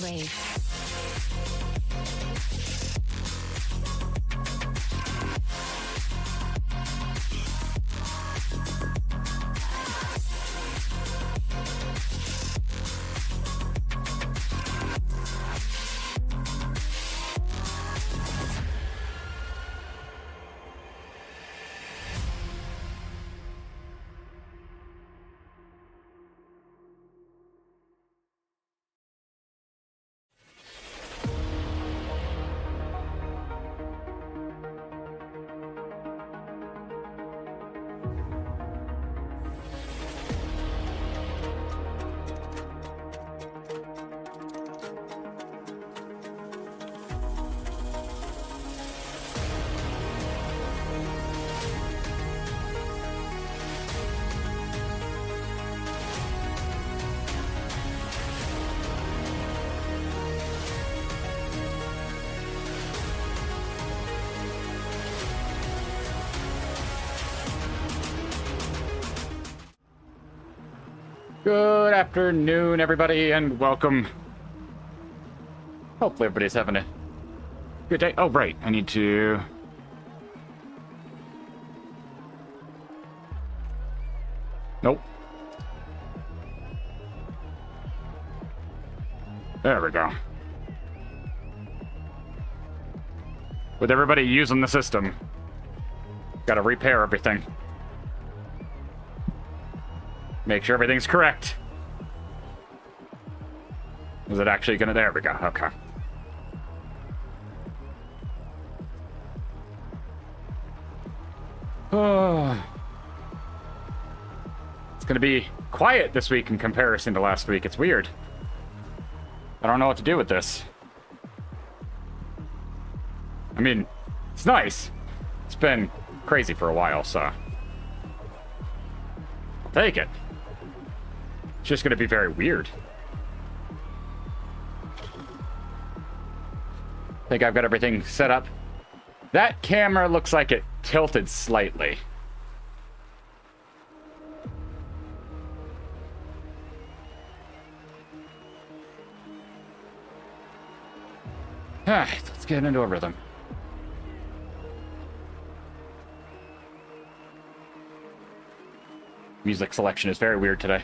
Rave. Good afternoon, everybody, and welcome. Hopefully everybody's having a good day. Oh, right. I need to... Nope. There we go. With everybody using the system, gotta repair everything. Make sure everything's correct. Is it actually gonna... There we go. Okay. Oh. It's gonna be quiet this week in comparison to last week. It's weird. I don't know what to do with this. I mean, it's nice. It's been crazy for a while, so... I'll take it. It's just going to be very weird. I think I've got everything set up. That camera looks like it tilted slightly. Alright, let's get into a rhythm. Music selection is very weird today.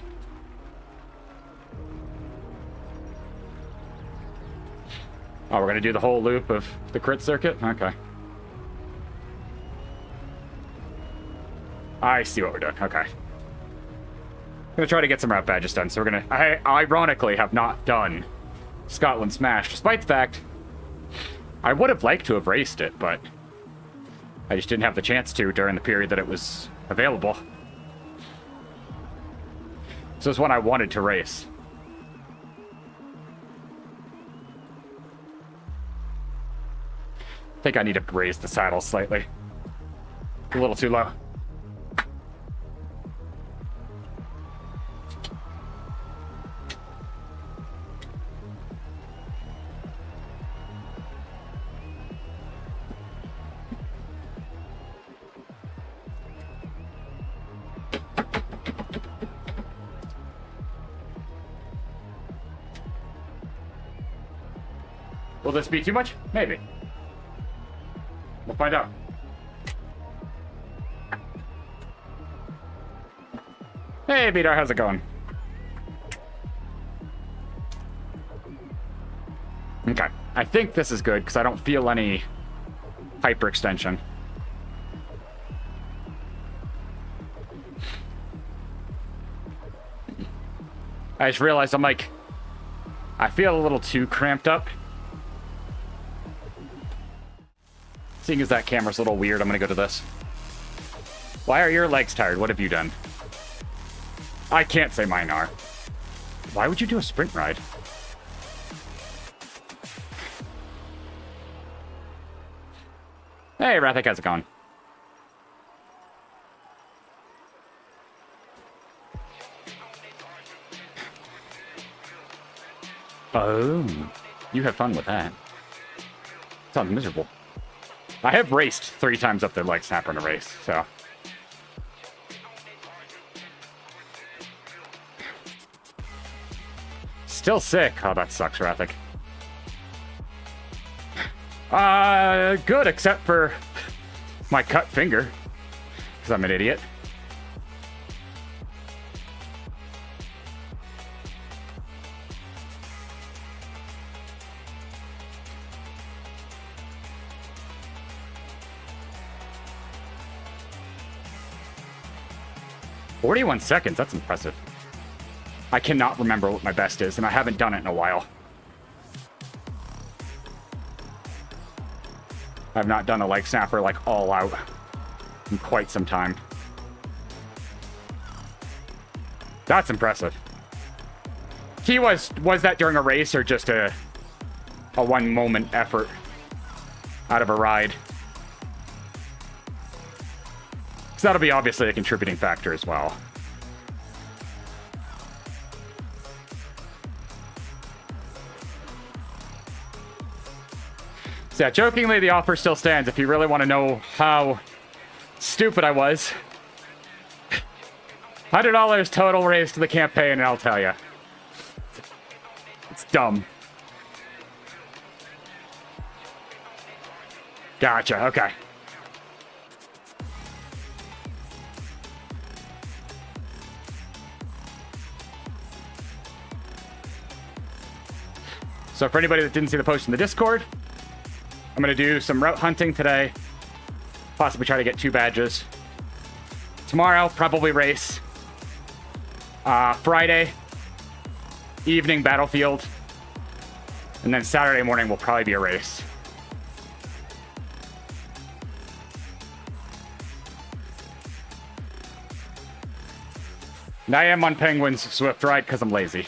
Oh, we're gonna do the whole loop of the crit circuit? Okay. I see what we're doing. Okay. I'm gonna try to get some route badges done, so we're gonna... I ironically have not done Scotland Smash, despite the fact I would have liked to have raced it, but I just didn't have the chance to during the period that it was available. So it's one I wanted to race. I think I need to raise the saddle slightly. A little too low. Will this be too much? Maybe. We'll find out. Hey, Vidar, how's it going? Okay. I think this is good, because I don't feel any hyperextension. I just realized I'm like... I feel a little too cramped up. Seeing as that camera's a little weird, I'm gonna go to this. Why are your legs tired? What have you done? I can't say mine are. Why would you do a sprint ride? Hey, Rathik, how's it going? Oh, you have fun with that. Sounds miserable. I have raced 3 times up their leg snapper in a race, so. Still sick. Oh, that sucks, Rathik. Good, except for my cut finger, because I'm an idiot. "41 seconds, that's impressive. I cannot remember what my best is, and I haven't done it in a while. I've not done a leg snapper like all out in quite some time. That's impressive. Key was that during a race or just a one moment effort out of a ride? Because that'll be obviously a contributing factor as well. So yeah, jokingly, the offer still stands if you really want to know how stupid I was. $100 total raised to the campaign, and I'll tell you. It's dumb. Gotcha, okay. So for anybody that didn't see the post in the Discord, I'm going to do some route hunting today. Possibly try to get 2 badges. Tomorrow, probably race. Friday, evening battlefield. And then Saturday morning will probably be a race. And I am on Penguin's Zwift ride because I'm lazy.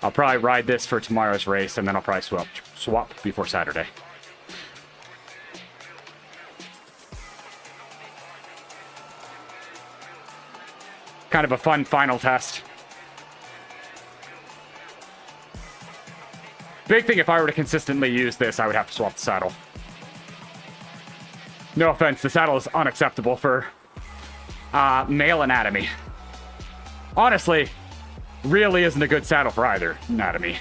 I'll probably ride this for tomorrow's race, and then I'll probably swap before Saturday. Kind of a fun final test. Big thing, if I were to consistently use this, I would have to swap the saddle. No offense, the saddle is unacceptable for male anatomy. Honestly, really isn't a good saddle for either anatomy.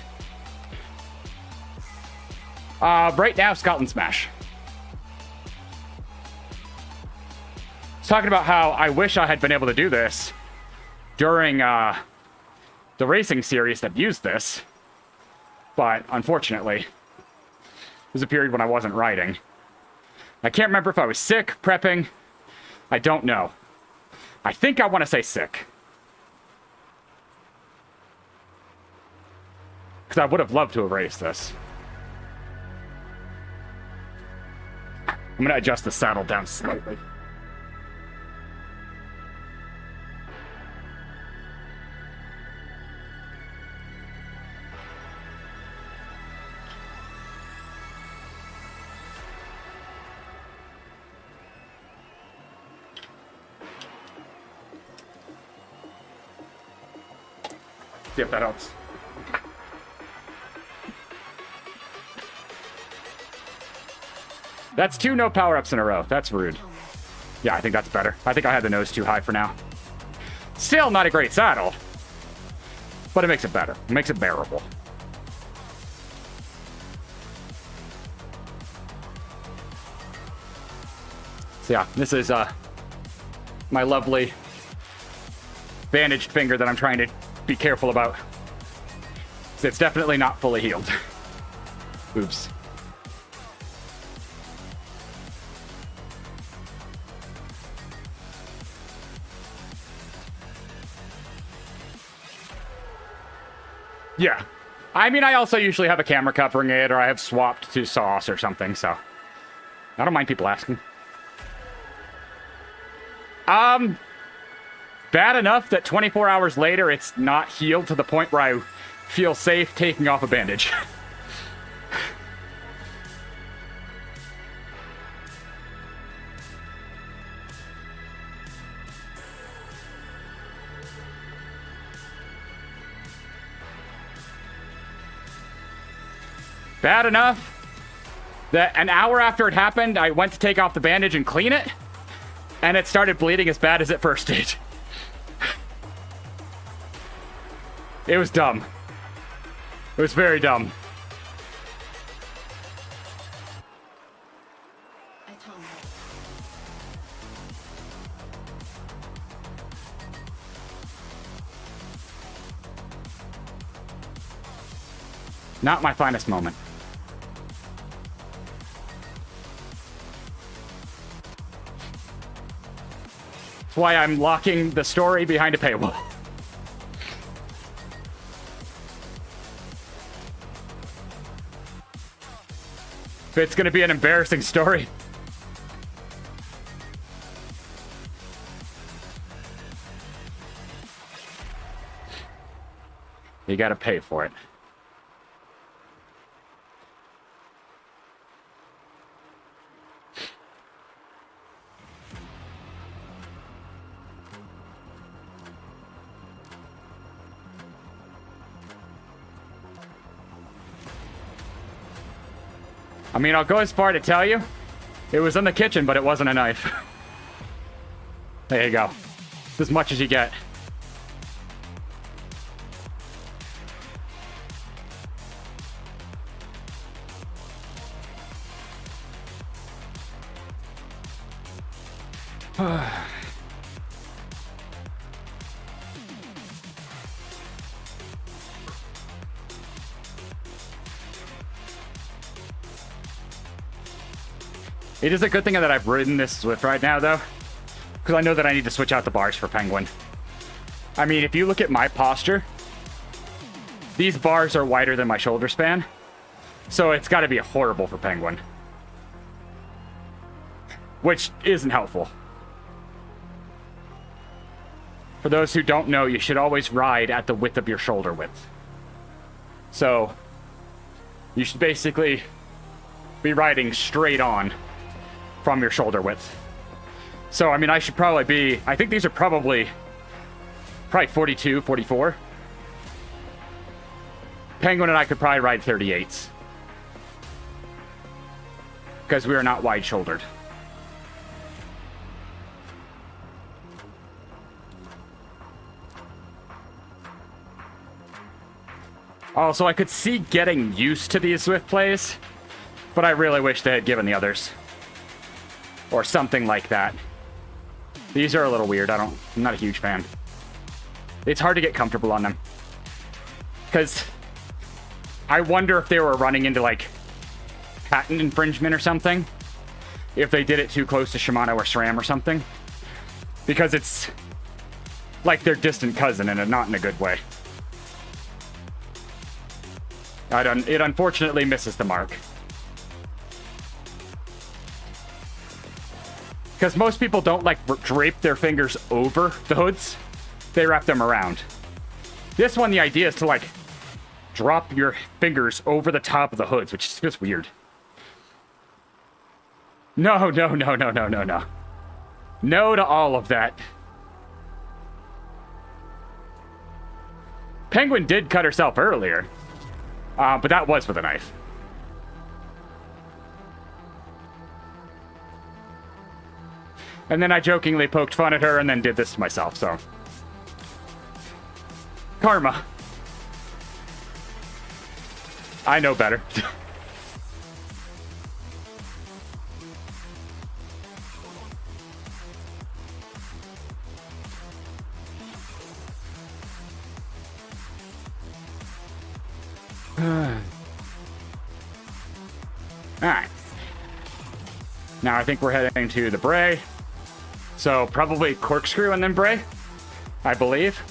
Right now, Scotland Smash. I was talking about how I wish I had been able to do this during the racing series that used this, but unfortunately, it was a period when I wasn't riding. I can't remember if I was sick, prepping. I don't know. I think I want to say sick. Because I would have loved to have raced this. I'm going to adjust the saddle down slightly. See if that helps. That's 2 no power-ups in a row. That's rude. Yeah, I think that's better. I think I had the nose too high for now. Still not a great saddle, but it makes it better. It makes it bearable. So yeah, this is my lovely bandaged finger that I'm trying to be careful about. So it's definitely not fully healed. Oops. Yeah. I mean, I also usually have a camera covering it, or I have swapped to sauce or something, so I don't mind people asking. Bad enough that 24 hours later, it's not healed to the point where I feel safe taking off a bandage. Bad enough that an hour after it happened, I went to take off the bandage and clean it, and it started bleeding as bad as it first did. It was dumb. It was very dumb. Not my finest moment. That's why I'm locking the story behind a paywall. If it's gonna be an embarrassing story. You gotta pay for it. I mean, I'll go as far to tell you, it was in the kitchen, but it wasn't a knife. There you go. It's as much as you get. It is a good thing that I've ridden this Zwift right now, though, because I know that I need to switch out the bars for Penguin. I mean, if you look at my posture, these bars are wider than my shoulder span, so it's got to be horrible for Penguin, which isn't helpful. For those who don't know, you should always ride at the width of your shoulder width. So, you should basically be riding straight on from your shoulder width. So, I mean, I should probably be... I think these are probably 42, 44. Penguin and I could probably ride 38s. Because we are not wide-shouldered. Also, I could see getting used to these Zwift plays, but I really wish they had given the others. Or something like that. These are a little weird. I'm not a huge fan. It's hard to get comfortable on them. Because I wonder if they were running into, like, patent infringement or something. If they did it too close to Shimano or SRAM or something. Because it's like their distant cousin, and not in a good way. It unfortunately misses the mark. Because most people don't, like, drape their fingers over the hoods. They wrap them around. This one, the idea is to, like, drop your fingers over the top of the hoods, which is just weird. No, no, no, no, no, no, no. No to all of that. Penguin did cut herself earlier. But that was with a knife. And then I jokingly poked fun at her and then did this to myself, so. Karma. I know better. Alright. Now I think we're heading to the Bray. So probably corkscrew and then Bray, I believe.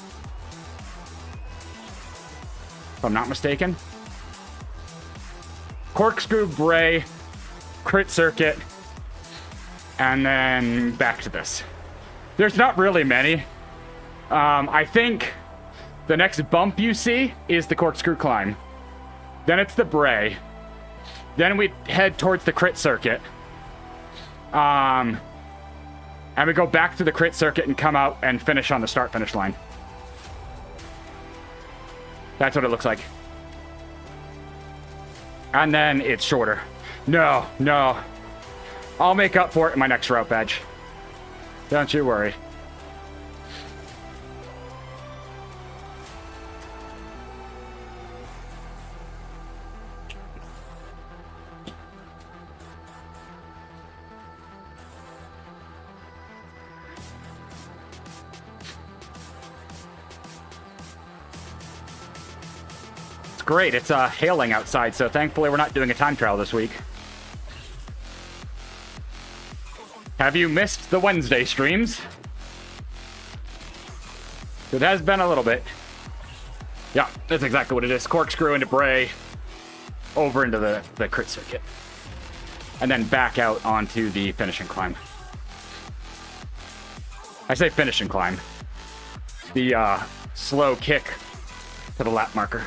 If I'm not mistaken. Corkscrew, Bray, crit circuit, and then back to this. There's not really many. I think the next bump you see is the corkscrew climb. Then it's the Bray. Then we head towards the crit circuit. And we go back to the crit circuit and come out and finish on the start-finish line. That's what it looks like. And then it's shorter. No, no. I'll make up for it in my next route badge. Don't you worry. It's great. It's hailing outside, so thankfully we're not doing a time trial this week. Have you missed the Wednesday streams? It has been a little bit. Yeah, that's exactly what it is. Corkscrew into Bray, over into the crit circuit, and then back out onto the finishing climb. I say finishing climb. The slow kick to the lap marker.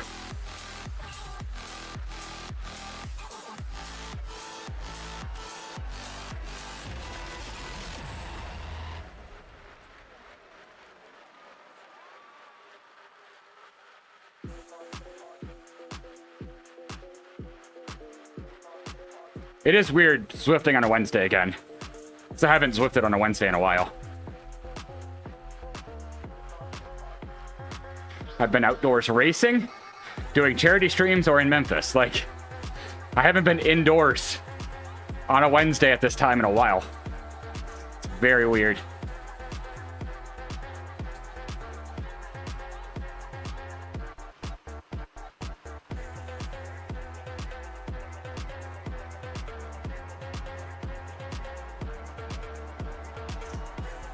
It is weird Zwifting on a Wednesday again. So I haven't Zwifted on a Wednesday in a while. I've been outdoors racing, doing charity streams, or in Memphis. Like, I haven't been indoors on a Wednesday at this time in a while. It's very weird.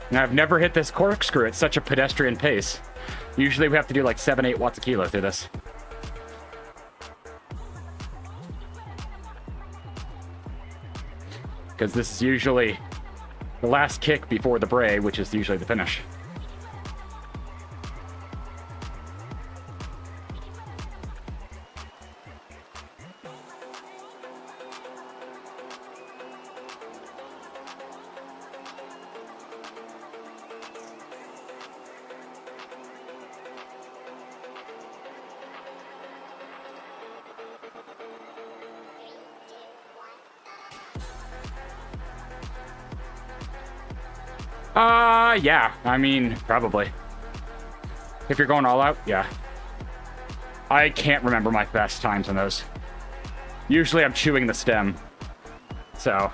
And I've never hit this corkscrew at such a pedestrian pace. Usually we have to do like 7-8 watts a kilo through this. Because this is usually the last kick before the bray, which is usually the finish. Yeah. I mean, probably. If you're going all out, yeah. I can't remember my best times on those. Usually I'm chewing the stem. So.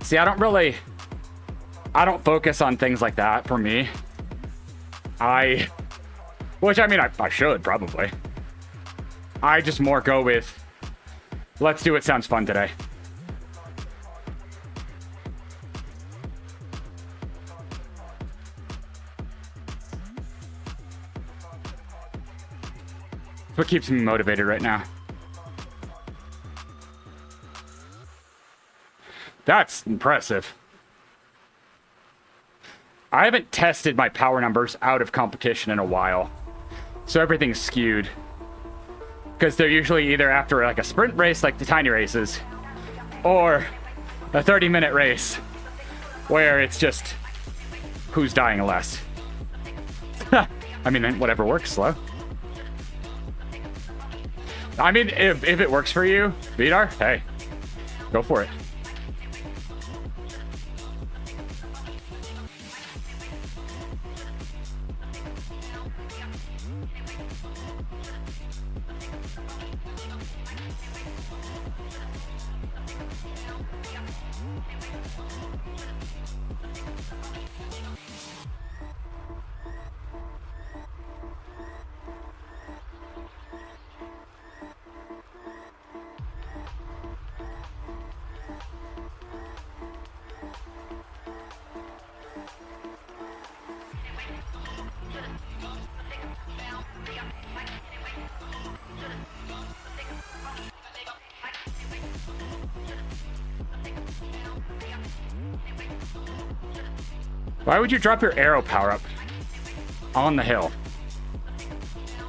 See, I don't focus on things like that for me. Which I mean, I should probably. I just more go with, let's do what sounds fun today. That's what keeps me motivated right now. That's impressive. I haven't tested my power numbers out of competition in a while, so everything's skewed. Because they're usually either after like a sprint race, like the tiny races, or a 30-minute race, where it's just who's dying less. I mean, whatever works, slow. I mean, if it works for you, Vidar, hey, go for it. Why would you drop your arrow power up on the hill?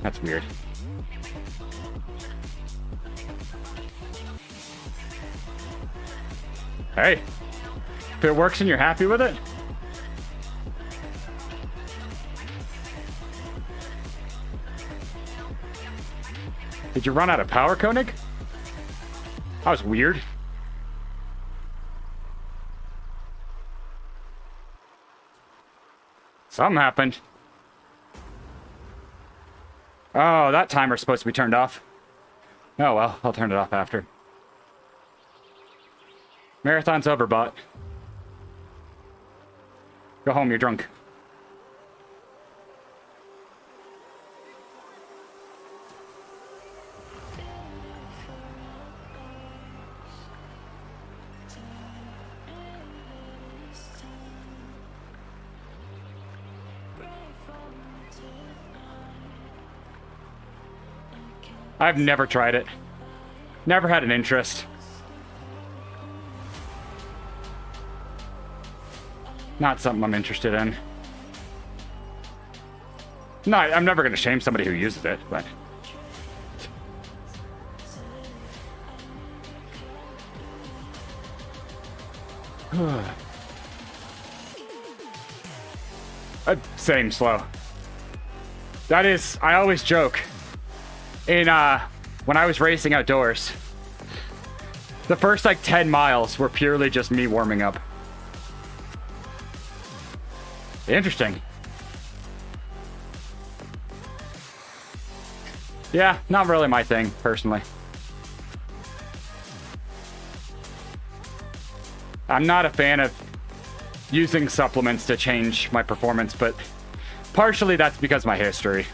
That's weird. Hey, if it works and you're happy with it. Did you run out of power, Koenig? That was weird. Something happened. Oh, that timer's supposed to be turned off. Oh, well, I'll turn it off after. Marathon's over, bot. Go home, you're drunk. I've never tried it. Never had an interest. Not something I'm interested in. No, I'm never going to shame somebody who uses it, but... Same, slow. That is, I always joke. When I was racing outdoors, the first, like, 10 miles were purely just me warming up. Interesting. Yeah, not really my thing, personally. I'm not a fan of using supplements to change my performance, but partially that's because of my history.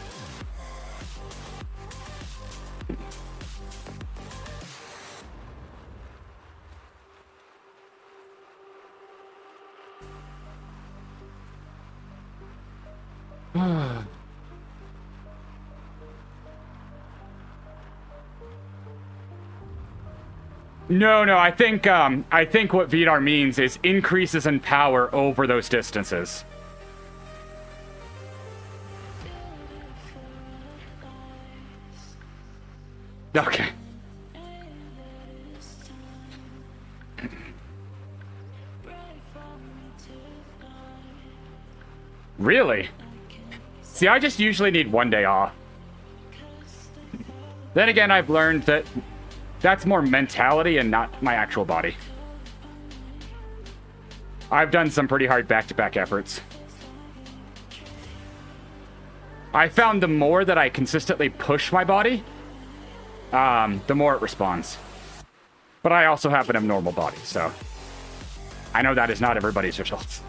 No, I think what VDAR means is increases in power over those distances. Okay. Really? See, I just usually need one day off. Then again, I've learned that that's more mentality and not my actual body. I've done some pretty hard back-to-back efforts. I found the more that I consistently push my body, the more it responds. But I also have an abnormal body, so I know that is not everybody's results.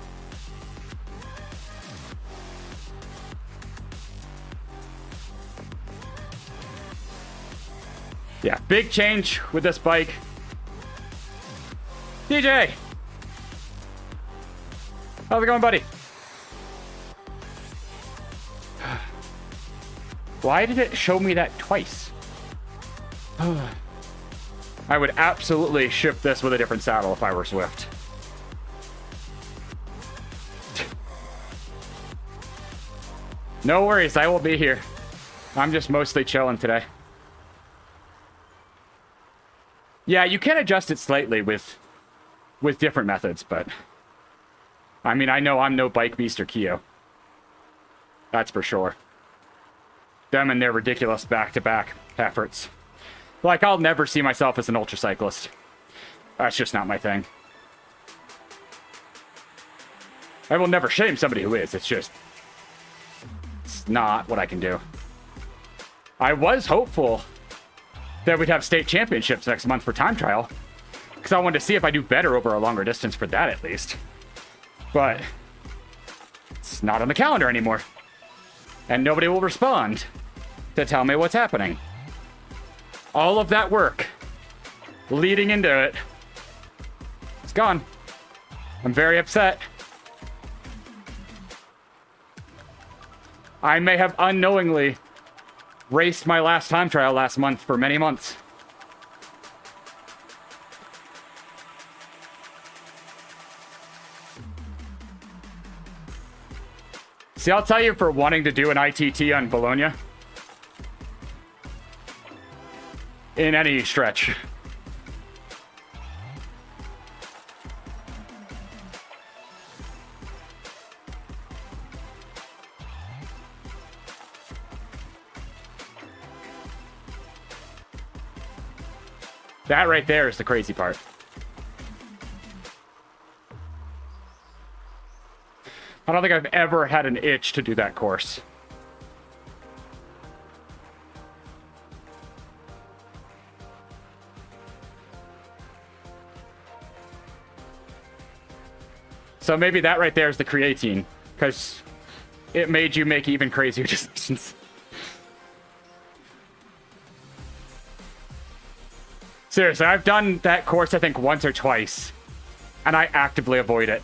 Yeah, big change with this bike. DJ! How's it going, buddy? Why did it show me that twice? I would absolutely ship this with a different saddle if I were Zwift. No worries, I will be here. I'm just mostly chilling today. Yeah, you can adjust it slightly with different methods, but... I mean, I know I'm no Bike Beast or Keo. That's for sure. Them and their ridiculous back-to-back efforts. Like, I'll never see myself as an ultracyclist. That's just not my thing. I will never shame somebody who is. It's just... it's not what I can do. I was hopeful that we'd have state championships next month for time trial, because I wanted to see if I do better over a longer distance for that, at least. But it's not on the calendar anymore. And nobody will respond to tell me what's happening. All of that work leading into it, it's gone. I'm very upset. I may have unknowingly raced my last time trial last month for many months. See, I'll tell you, for wanting to do an ITT on Bologna, in any stretch, that right there is the crazy part. I don't think I've ever had an itch to do that course. So maybe that right there is the creatine, because it made you make even crazier decisions. Seriously, I've done that course, I think, once or twice, and I actively avoid it.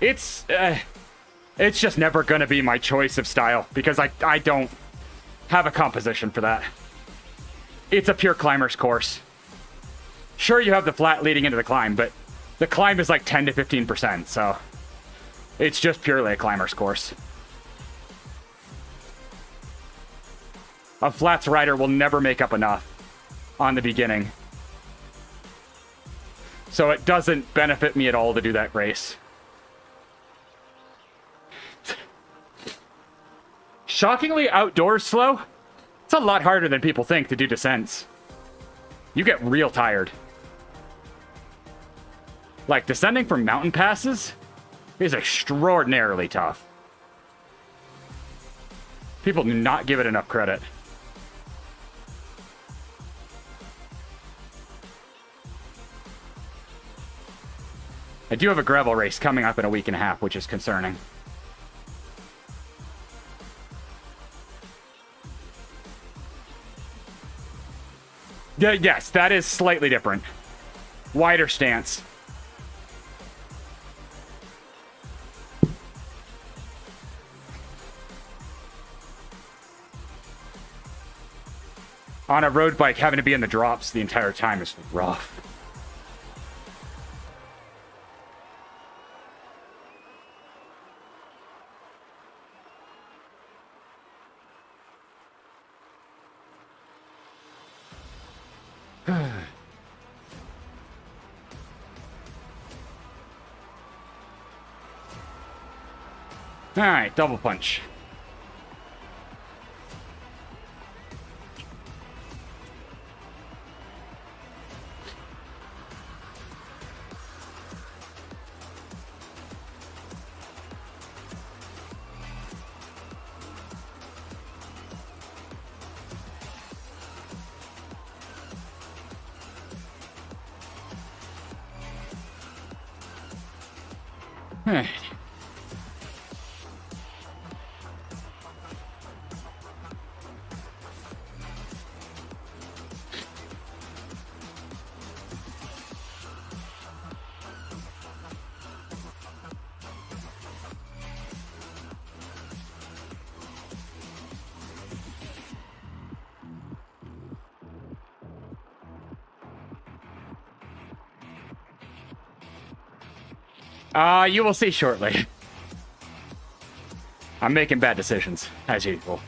It's just never going to be my choice of style, because I don't have a composition for that. It's a pure climber's course. Sure, you have the flat leading into the climb, but the climb is like 10 to 15%, so it's just purely a climber's course. A flats rider will never make up enough on the beginning. So it doesn't benefit me at all to do that race. Shockingly, outdoors slow, it's a lot harder than people think to do descents. You get real tired. Like, descending from mountain passes is extraordinarily tough. People do not give it enough credit. I do have a gravel race coming up in a week and a half, which is concerning. Yeah, yes, that is slightly different. Wider stance. On a road bike, having to be in the drops the entire time is rough. Alright, double punch. You will see shortly. I'm making bad decisions, as usual.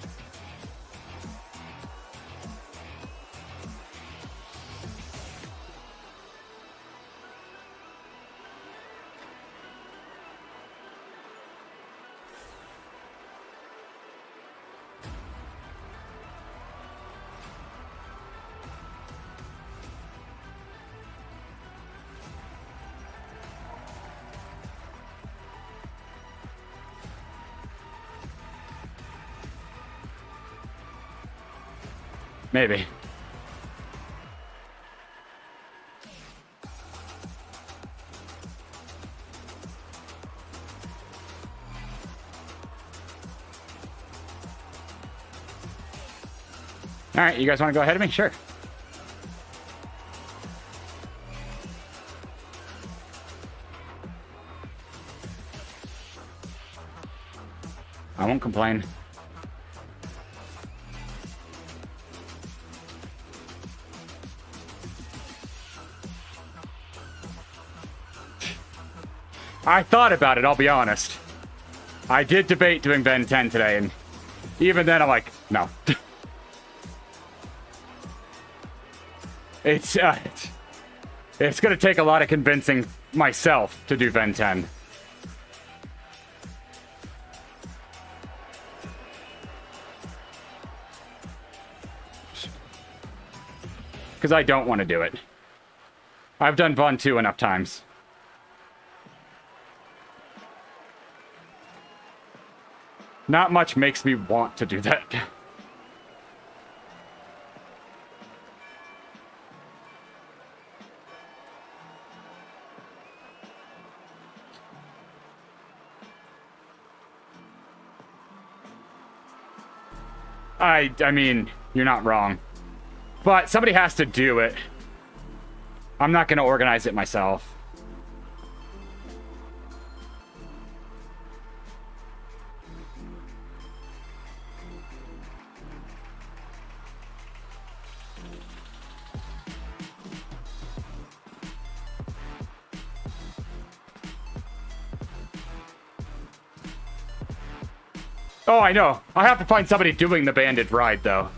Maybe. All right, you guys want to go ahead of me? Sure. I won't complain. I thought about it, I'll be honest. I did debate doing Ben 10 today, and even then I'm like, no. It's gonna take a lot of convincing myself to do Ben 10. Because I don't want to do it. I've done Von 2 enough times. Not much makes me want to do that. I mean, you're not wrong. But somebody has to do it. I'm not going to organize it myself. Oh, I know. I have to find somebody doing the banded ride, though.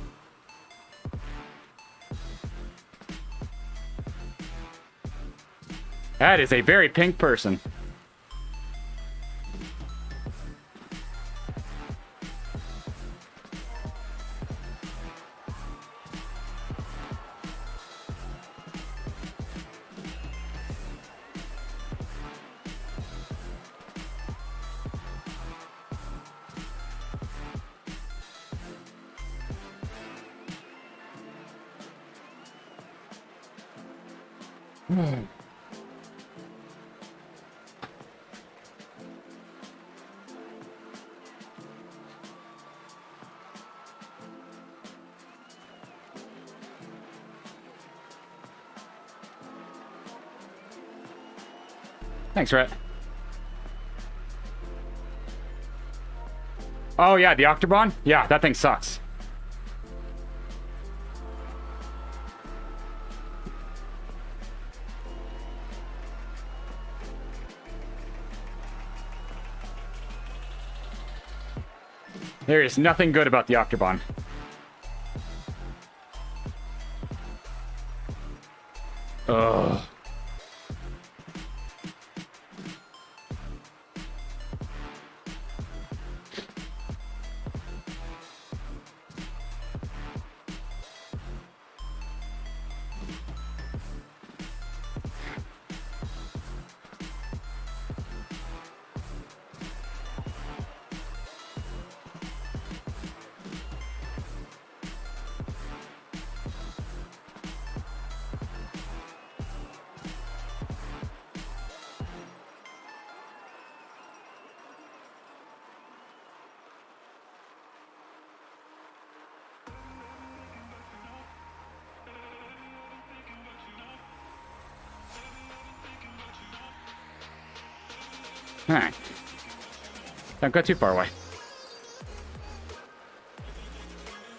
That is a very pink person. Thanks, Rhett. Oh, yeah, the Octobahn? Yeah, that thing sucks. There is nothing good about the Octobahn. Ugh. Alright. Don't go too far away.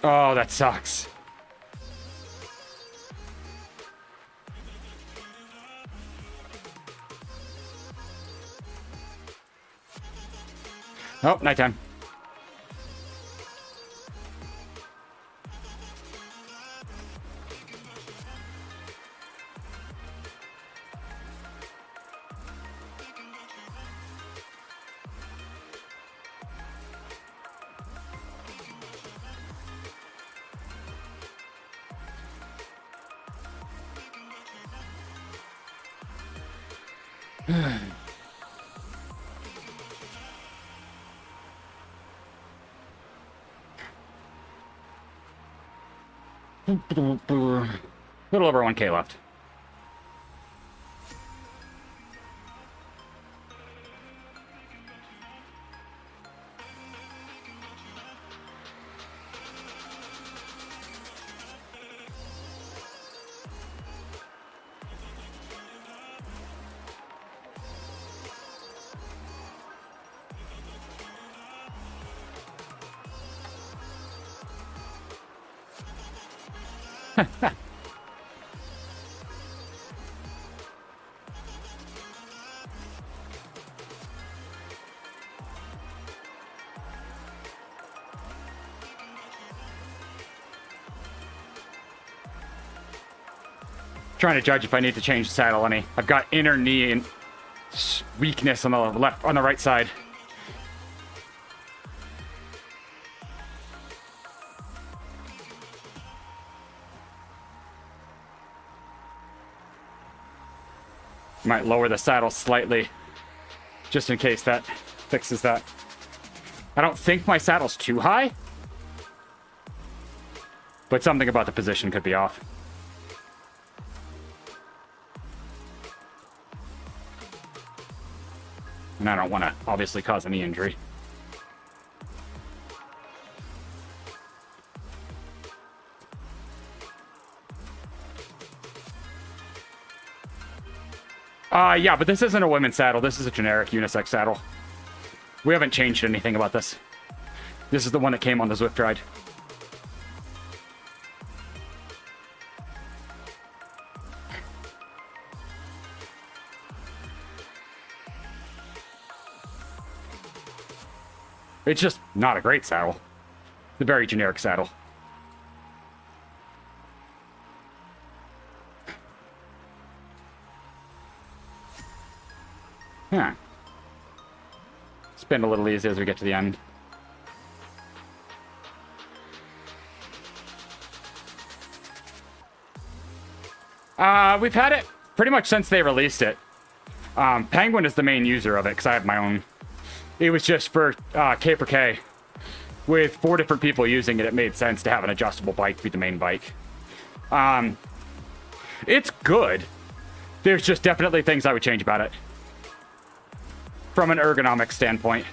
Oh, that sucks. Oh, nighttime. Little over 1K left. Trying to judge if I need to change the saddle any. I've got inner knee and weakness on the left, on the right side. Might lower the saddle slightly, just in case that fixes that. I don't think my saddle's too high, but something about the position could be off. And I don't want to obviously cause any injury. Yeah, but this isn't a women's saddle. This is a generic unisex saddle. We haven't changed anything about this. This is the one that came on the Zwift ride. It's just not a great saddle. It's a very generic saddle. Huh. Spin a little easy as we get to the end. We've had it pretty much since they released it. Penguin is the main user of it because I have my own. It was just for K for K. With 4 different people using it, it made sense to have an adjustable bike be the main bike. It's good. There's just definitely things I would change about it. From an ergonomic standpoint.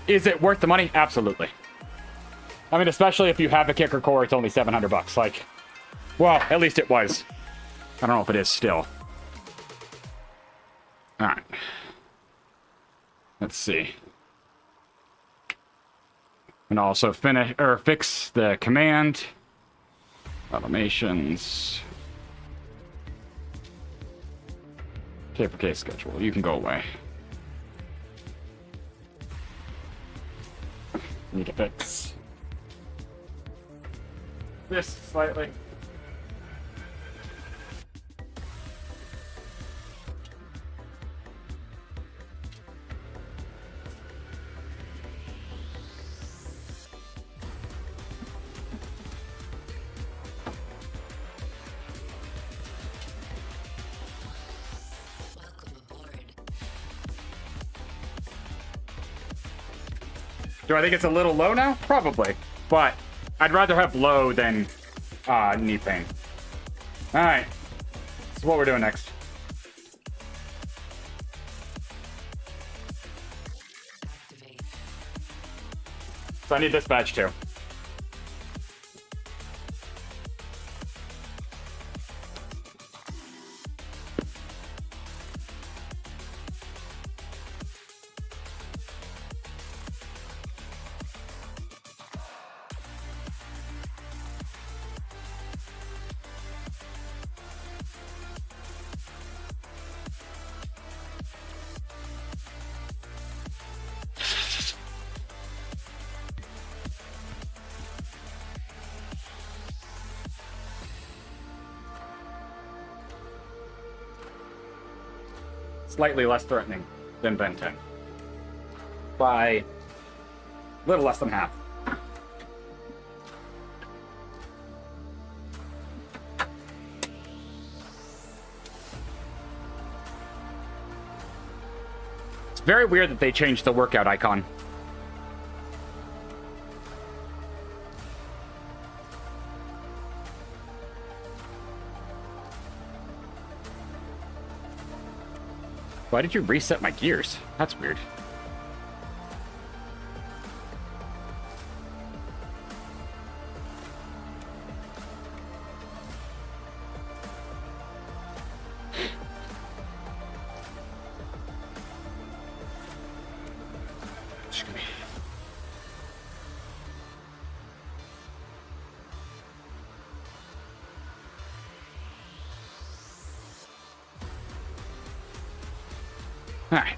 Is it worth the money? Absolutely. I mean, especially if you have a kicker core, it's only $700. Like, well, at least it was. I don't know if it is still. All right. Let's see. And also finish or fix the command automations. K for K schedule. You can go away. Need to fix this slightly. Do I think it's a little low now? Probably. But I'd rather have low than knee pain. Alright. So what we're doing next. So I need this badge too. Slightly less threatening than Ben 10. By a little less than half. It's very weird that they changed the workout icon. Why did you reset my gears? That's weird. All right.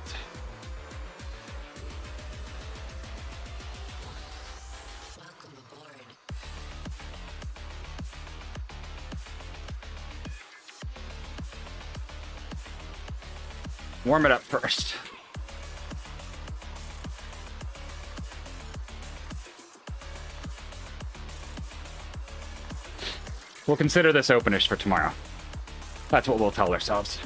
Welcome aboard. Warm it up first. We'll consider this openish for tomorrow. That's what we'll tell ourselves.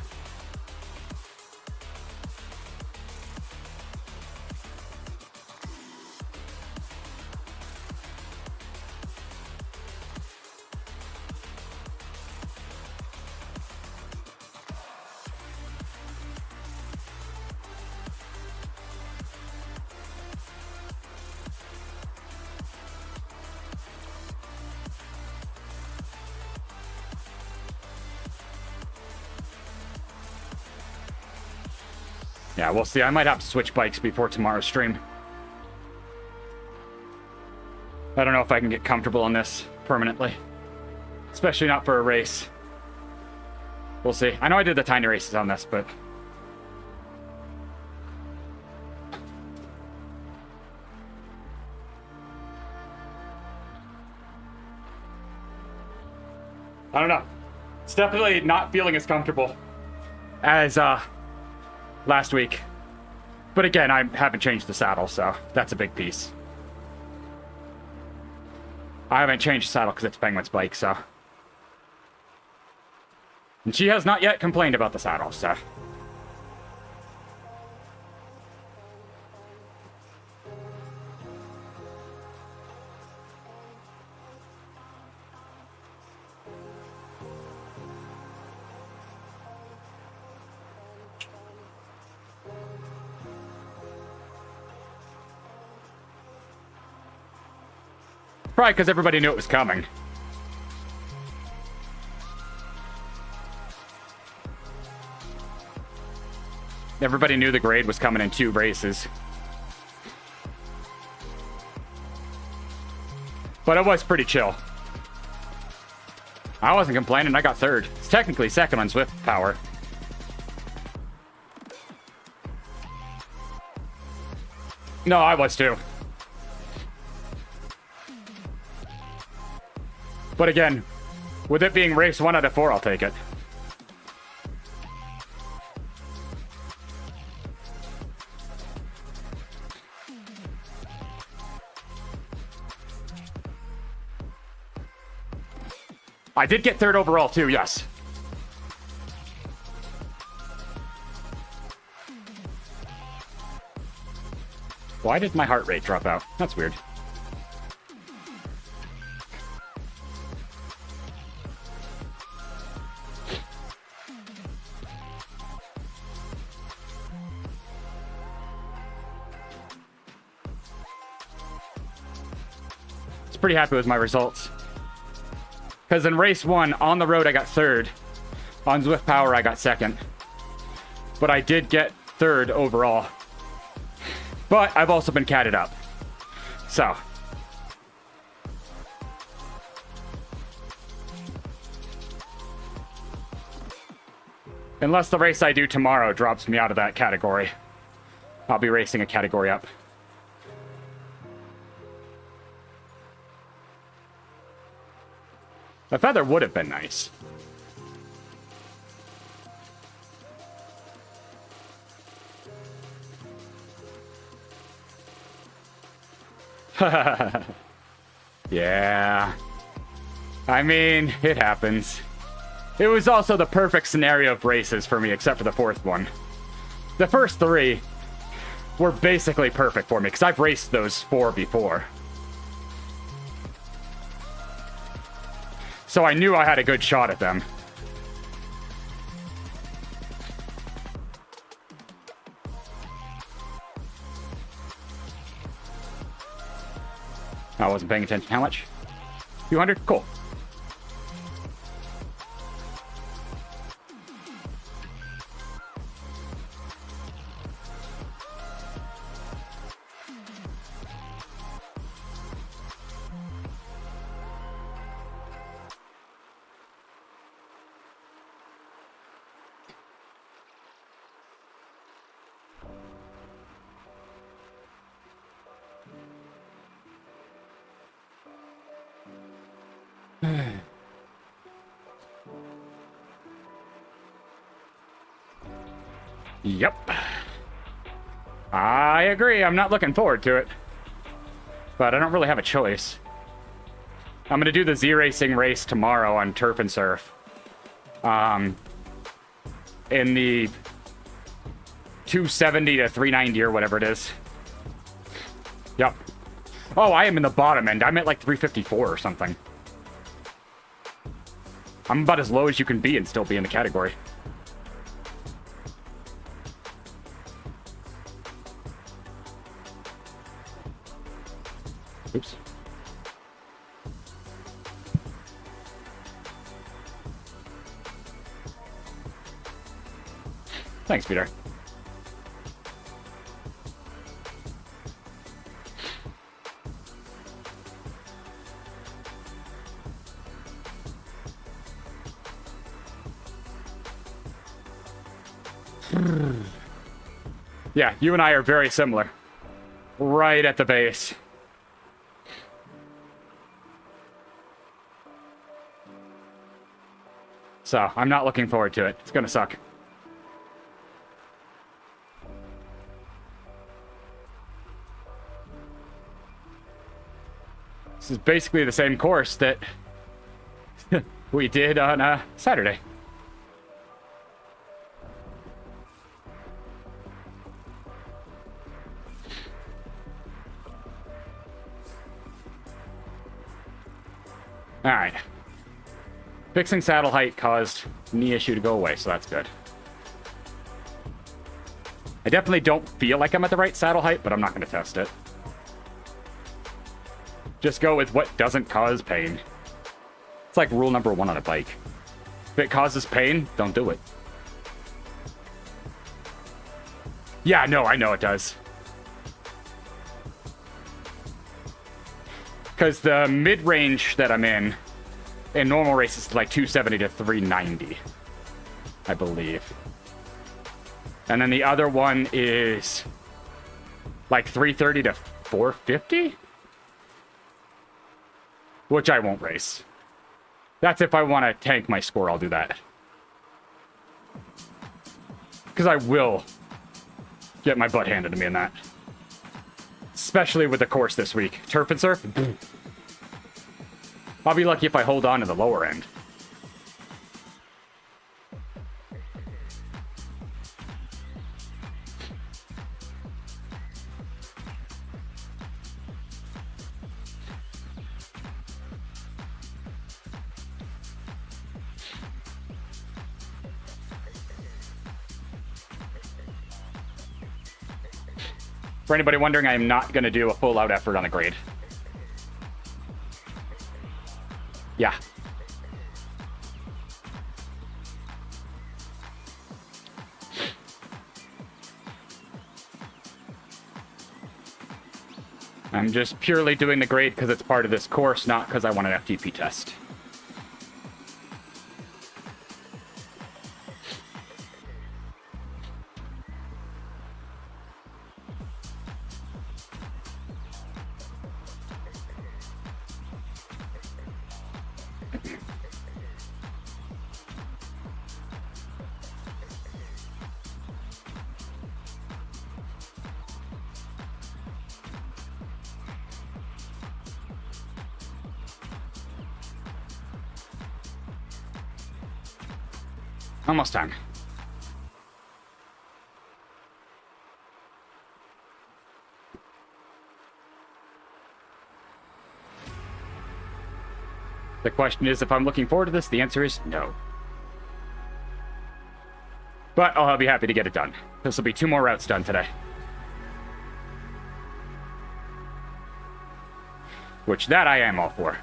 Yeah, we'll see. I might have to switch bikes before tomorrow's stream. I don't know if I can get comfortable on this permanently. Especially not for a race. We'll see. I know I did the tiny races on this, but... I don't know. It's definitely not feeling as comfortable as last week. But again, I haven't changed the saddle, so that's a big piece. I haven't changed the saddle because it's Penguin's bike, so... And she has not yet complained about the saddle, so... Probably because everybody knew it was coming. Everybody knew the grade was coming in 2 races. But it was pretty chill. I wasn't complaining, I got 3rd. It's technically 2nd on Zwift power. No, I was too. But again, with it being race 1 out of 4, I'll take it. I did get 3rd overall too, yes. Why did my heart rate drop out? That's weird. Pretty happy with my results. Because in race 1, on the road, I got 3rd. On Zwift Power, I got 2nd. But I did get 3rd overall. But I've also been catted up. So. Unless the race I do tomorrow drops me out of that category, I'll be racing a category up. A feather would have been nice. Yeah. I mean, it happens. It was also the perfect scenario of races for me, except for the 4th one. The first 3 were basically perfect for me, because I've raced those 4 before. So I knew I had a good shot at them. I wasn't paying attention. How much? 200? Cool. Yep. I agree. I'm not looking forward to it. But I don't really have a choice. I'm going to do the ZRacing race tomorrow on Turf and Surf. In the 270 to 390 or whatever it is. Yep. Oh, I am in the bottom end. I'm at like 354 or something. I'm about as low as you can be and still be in the category. Oops. Thanks, Peter. Yeah, you and I are very similar. Right at the base. So, I'm not looking forward to it. It's gonna suck. This is basically the same course that we did on Saturday. Alright. Fixing saddle height caused knee issue to go away, so that's good. I definitely don't feel like I'm at the right saddle height, but I'm not going to test it. Just go with what doesn't cause pain. It's like rule number 1 on a bike. If it causes pain, don't do it. Yeah, no, I know it does. Because the mid-range that I'm in normal races is like 270 to 390, I believe. And then the other one is like 330 to 450? Which I won't race. That's if I want to tank my score, I'll do that. Because I will get my butt handed to me in that. Especially with the course this week. Turf and surf? I'll be lucky if I hold on to the lower end. For anybody wondering, I am not going to do a full-out effort on a grade. Yeah. I'm just purely doing the grade because it's part of this course, not because I want an FTP test. Almost time. The question is if I'm looking forward to this. The answer is no. But I'll be happy to get it done. This will be 2 more routes done today. Which that I am all for.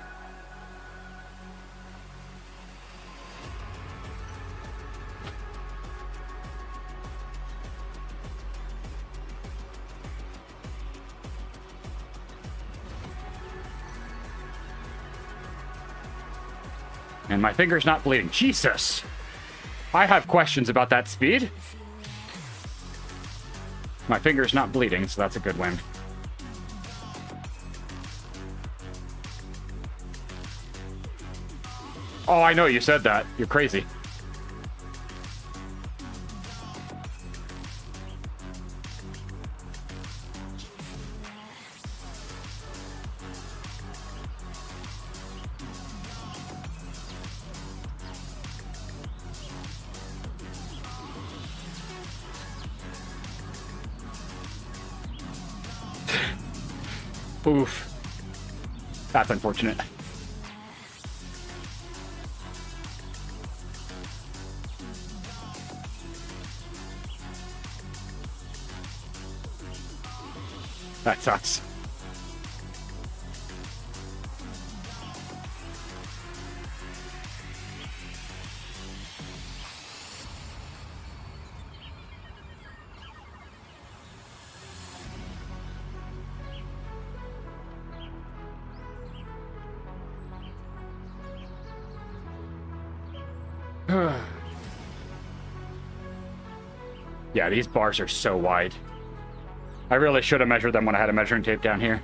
And my finger's not bleeding. Jesus! I have questions about that speed. My finger's not bleeding, so that's a good win. Oh, I know you said that. You're crazy. Oof. That's unfortunate. That sucks. Yeah, these bars are so wide. I really should have measured them when I had a measuring tape down here.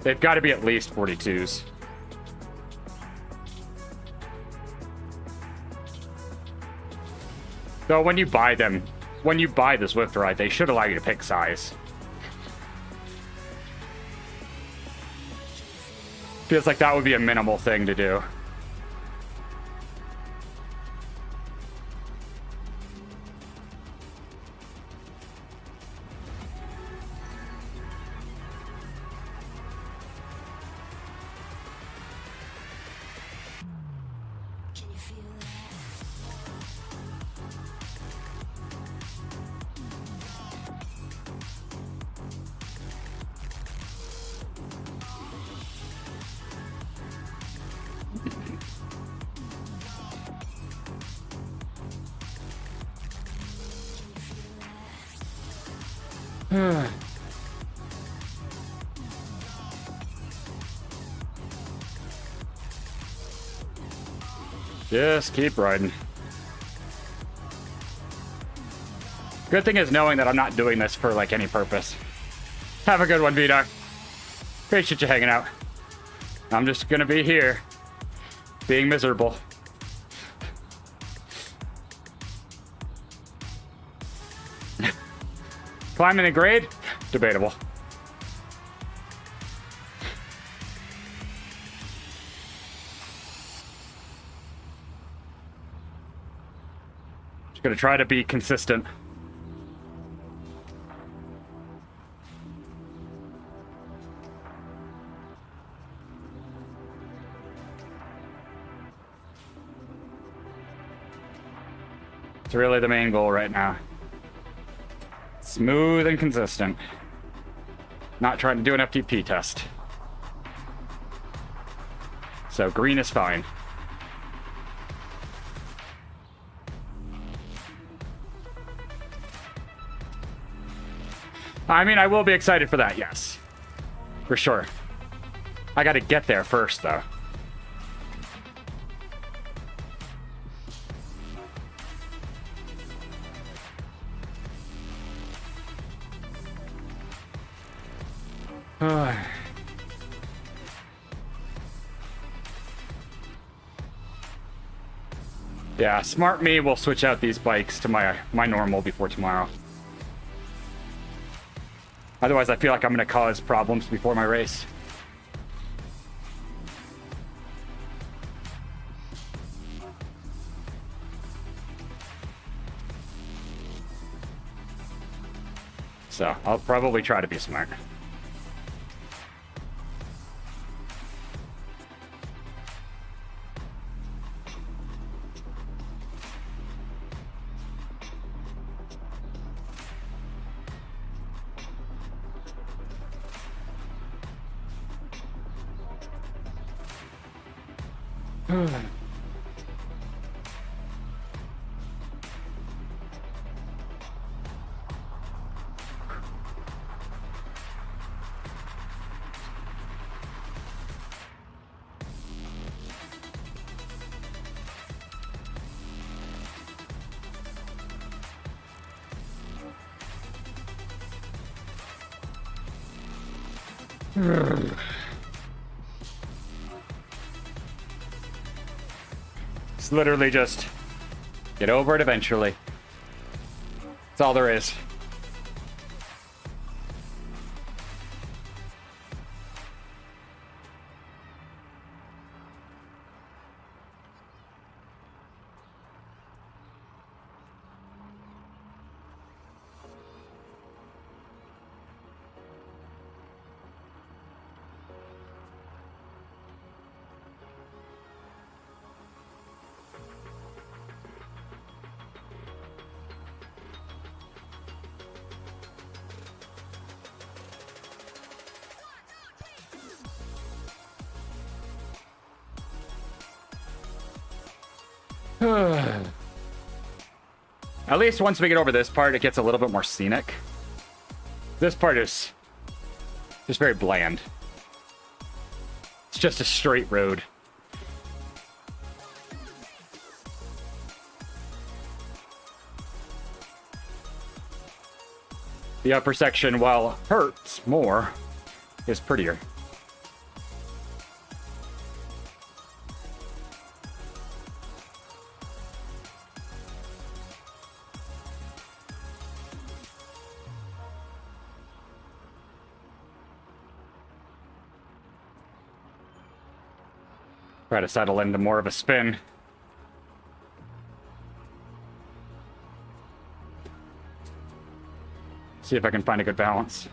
They've got to be at least 42s. Though when you buy them, when you buy the Zwift ride, they should allow you to pick size. Feels like that would be a minimal thing to do. Just keep riding. Good thing is knowing that I'm not doing this for, like, any purpose. Have a good one, V-Dog. Appreciate you hanging out. I'm just gonna be here, being miserable. Climbing the grade? Debatable. Just gonna try to be consistent. It's really the main goal right now. Smooth and consistent. Not trying to do an FTP test. So green is fine. I mean, I will be excited for that, yes. For sure. I gotta get there first, though. Yeah, smart me will switch out these bikes to my normal before tomorrow. Otherwise, I feel like I'm going to cause problems before my race. So, I'll probably try to be smart. It's literally just get over it eventually. That's all there is. At least once we get over this part, it gets a little bit more scenic. This part is just very bland. It's just a straight road. The upper section, while hurts more, is prettier. Try to settle into more of a spin. See if I can find a good balance.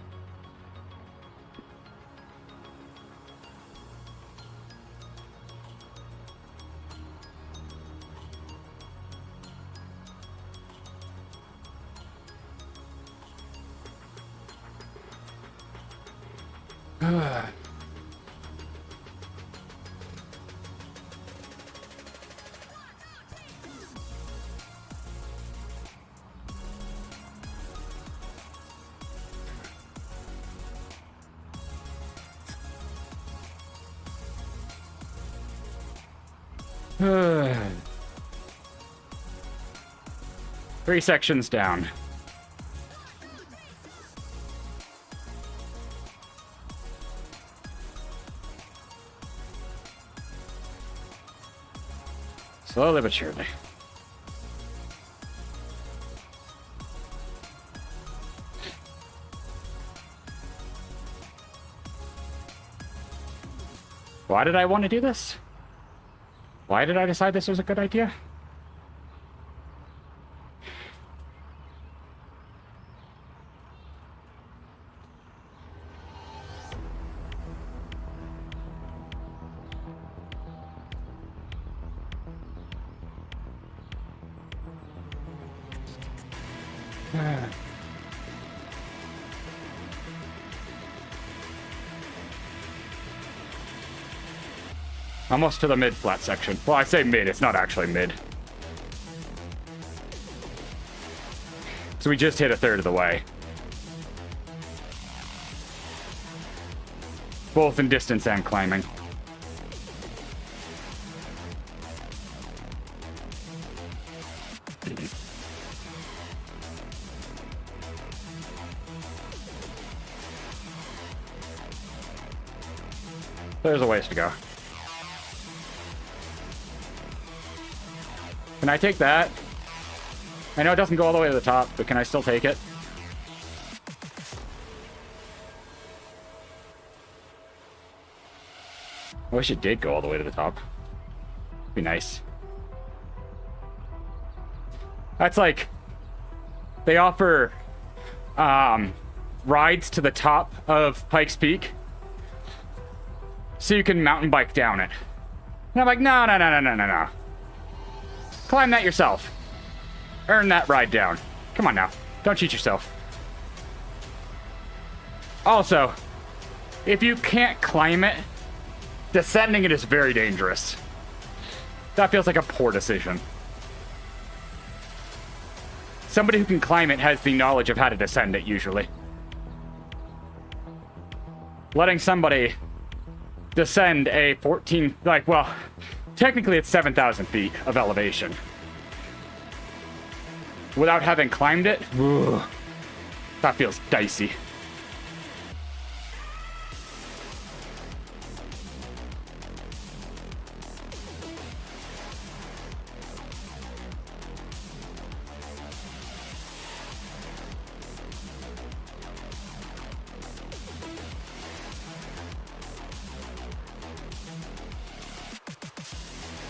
Three sections down. Slowly but surely. Why did I want to do this? Why did I decide this was a good idea? Almost to the mid-flat section. Well, I say mid, it's not actually mid. So we just hit a third of the way. Both in distance and climbing. There's a ways to go. Can I take that? I know it doesn't go all the way to the top, but can I still take it? I wish it did go all the way to the top. Be nice. That's like... They offer rides to the top of Pikes Peak, so you can mountain bike down it. And I'm like, no, no, no, no, no, no, no. Climb that yourself. Earn that ride down. Come on now. Don't cheat yourself. Also, if you can't climb it, descending it is very dangerous. That feels like a poor decision. Somebody who can climb it has the knowledge of how to descend it, usually. Letting somebody descend a 14... Like, well, technically it's 7,000 feet of elevation. Without having climbed it, ugh, that feels dicey.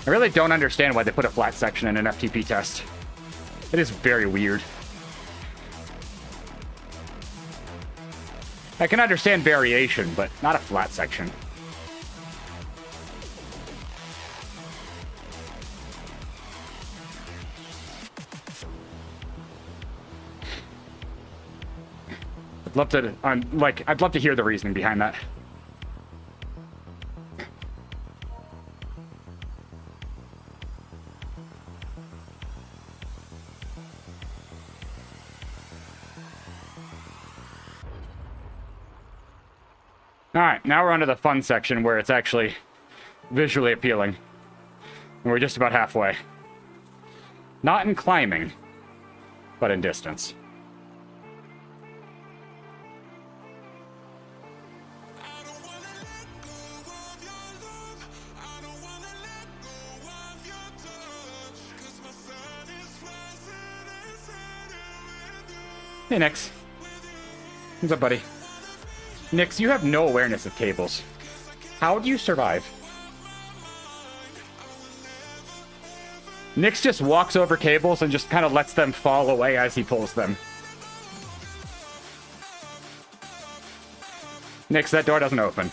I really don't understand why they put a flat section in an FTP test. It is very weird. I can understand variation, but not a flat section. I'd love to, I'd love to hear the reasoning behind that. Alright, now we're onto the fun section where it's actually visually appealing. And we're just about halfway. Not in climbing, but in distance. Hey, Nix. What's up, buddy? Nix, you have no awareness of cables. How do you survive? Nix just walks over cables and just kind of lets them fall away as he pulls them. Nix, that door doesn't open.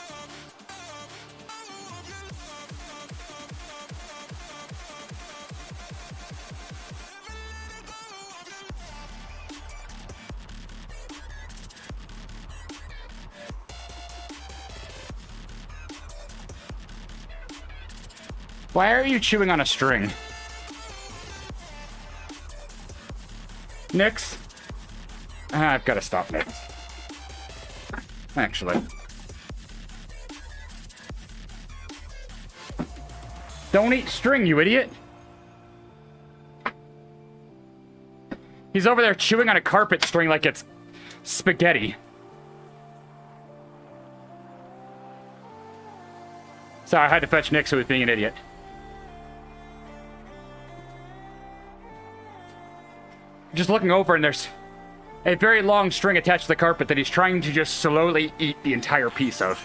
Why are you chewing on a string? Nix? I've got to stop Nix. Actually. Don't eat string, you idiot! He's over there chewing on a carpet string like it's spaghetti. Sorry, I had to fetch Nix who was being an idiot. Just looking over and there's a very long string attached to the carpet that he's trying to just slowly eat the entire piece of.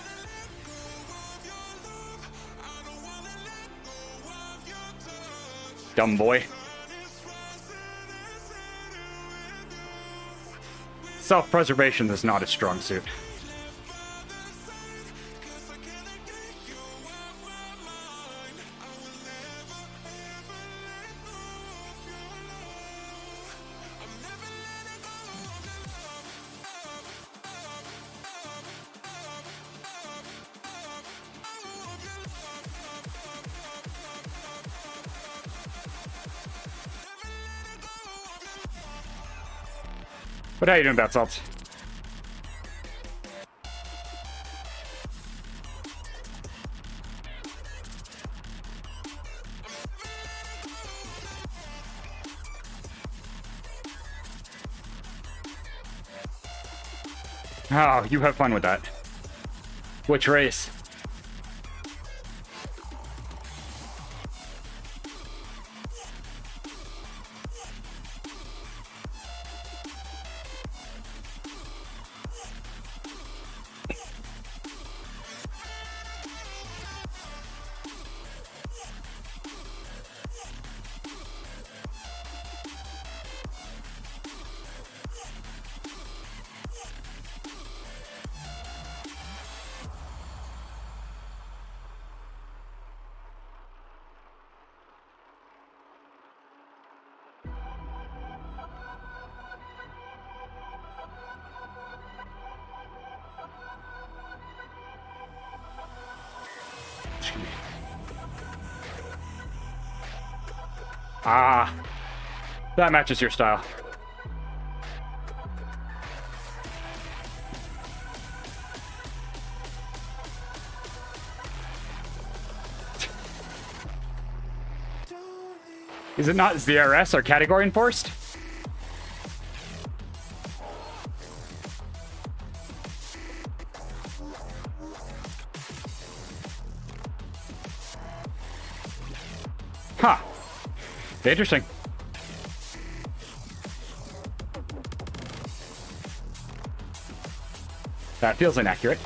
Dumb boy. Self-preservation is not a strong suit. But how you doing, Bat Salts? Oh, you have fun with that. Which race? Ah, that matches your style. Is it not ZRS or category enforced? Huh. Interesting. That feels inaccurate.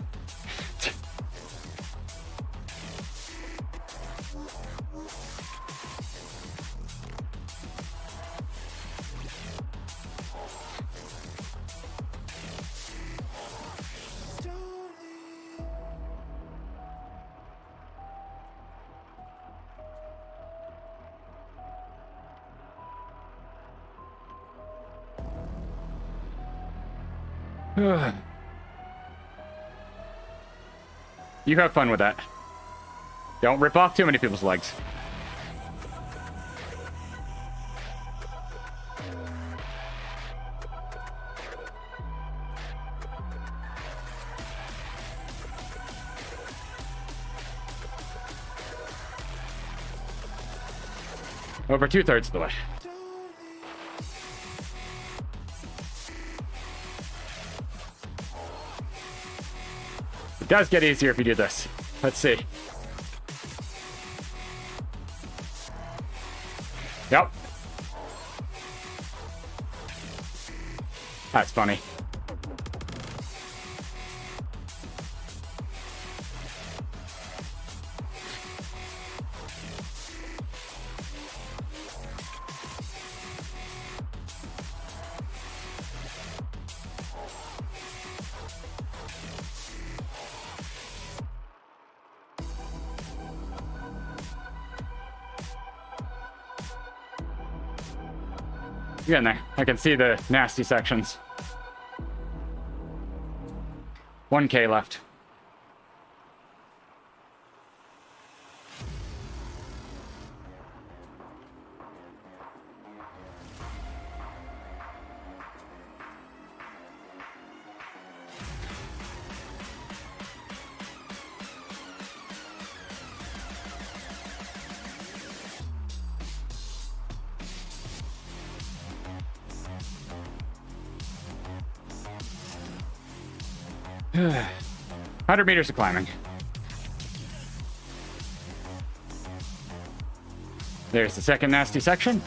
You have fun with that. Don't rip off too many people's legs. Over 2/3 of the way. It does get easier if you do this. Let's see. Yep. That's funny. Getting there. I can see the nasty sections. 1K left. 100 meters of climbing. There's the second nasty section.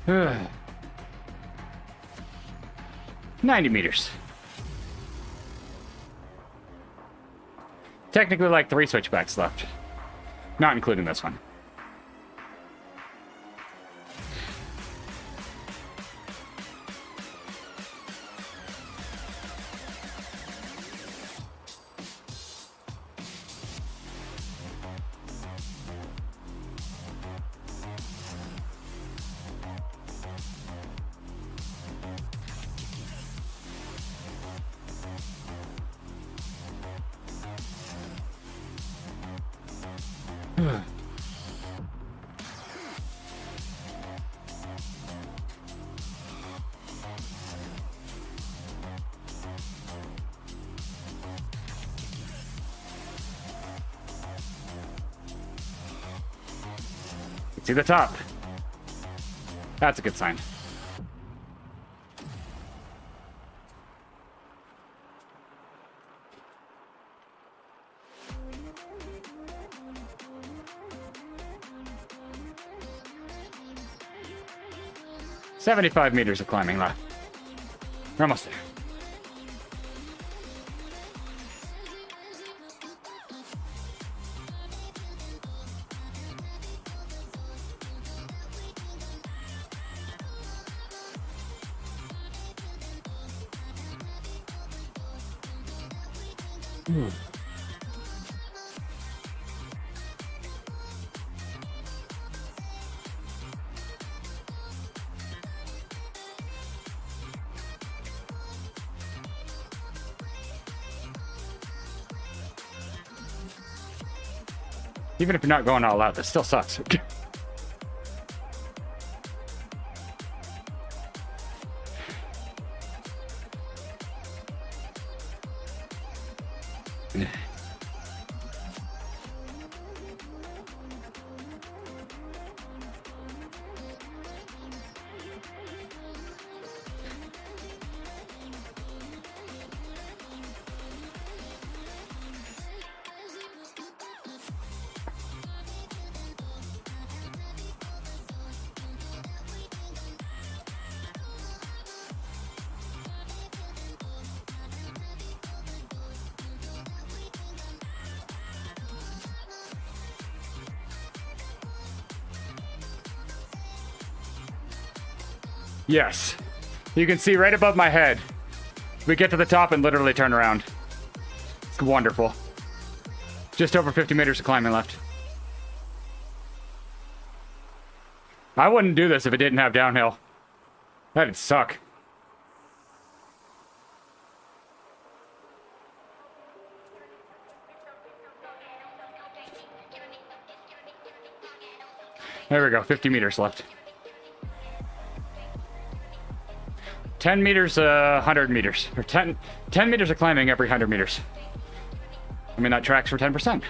Ugh. 90 meters. Technically like 3 switchbacks left. Not including this one. See the top. That's a good sign. "75 meters of climbing left. We're almost there." Even if you're not going all out, that still sucks. Yes. You can see right above my head. We get to the top and literally turn around. It's wonderful. Just over 50 meters of climbing left. I wouldn't do this if it didn't have downhill. That'd suck. There we go, 50 meters left. 10 meters, 100 meters. Or 10 meters of climbing every 100 meters. I mean, that tracks for 10%.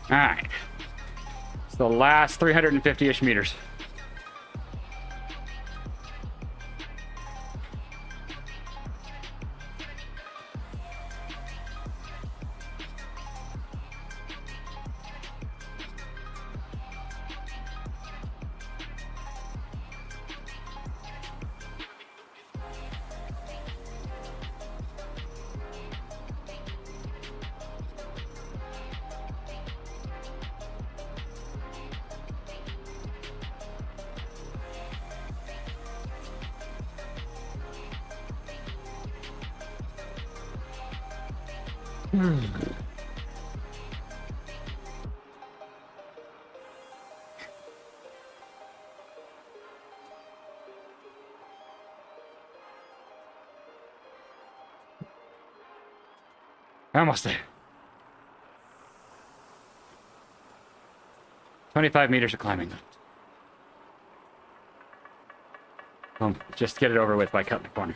Alright. It's the last 350-ish meters. Almost there. 25 meters of climbing. Just get it over with by cutting the corner.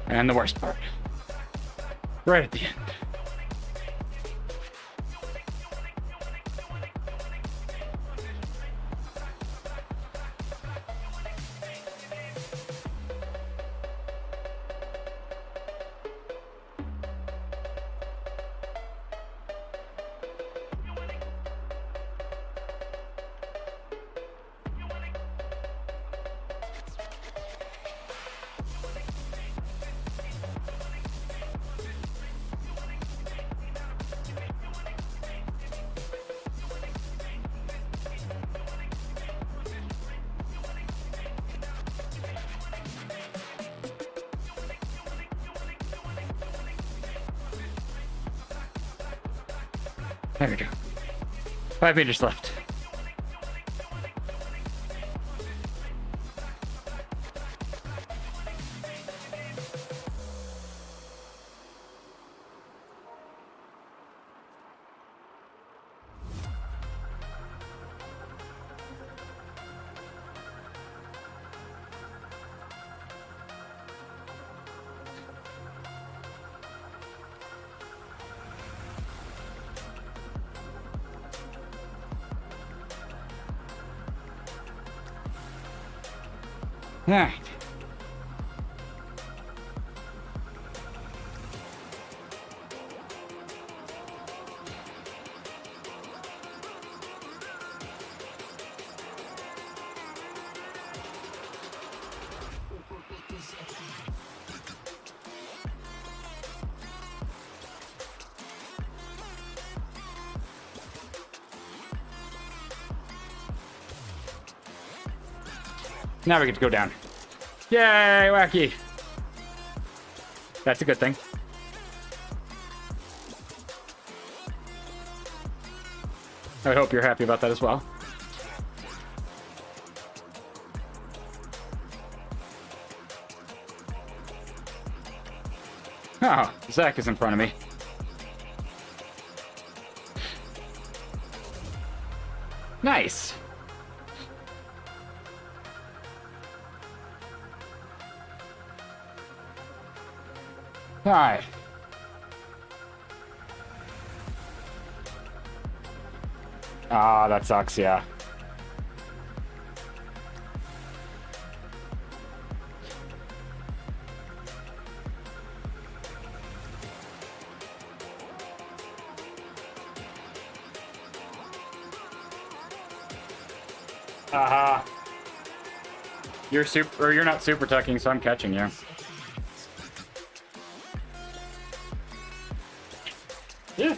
And the worst part. Right at the end. There we go. 5 meters left. All right. Now we get to go down. Yay, wacky! That's a good thing. I hope you're happy about that as well. Oh, Zach is in front of me. Nice! Hi. Ah, that sucks, yeah. Haha. You're not super tucking, so I'm catching you. Yeah.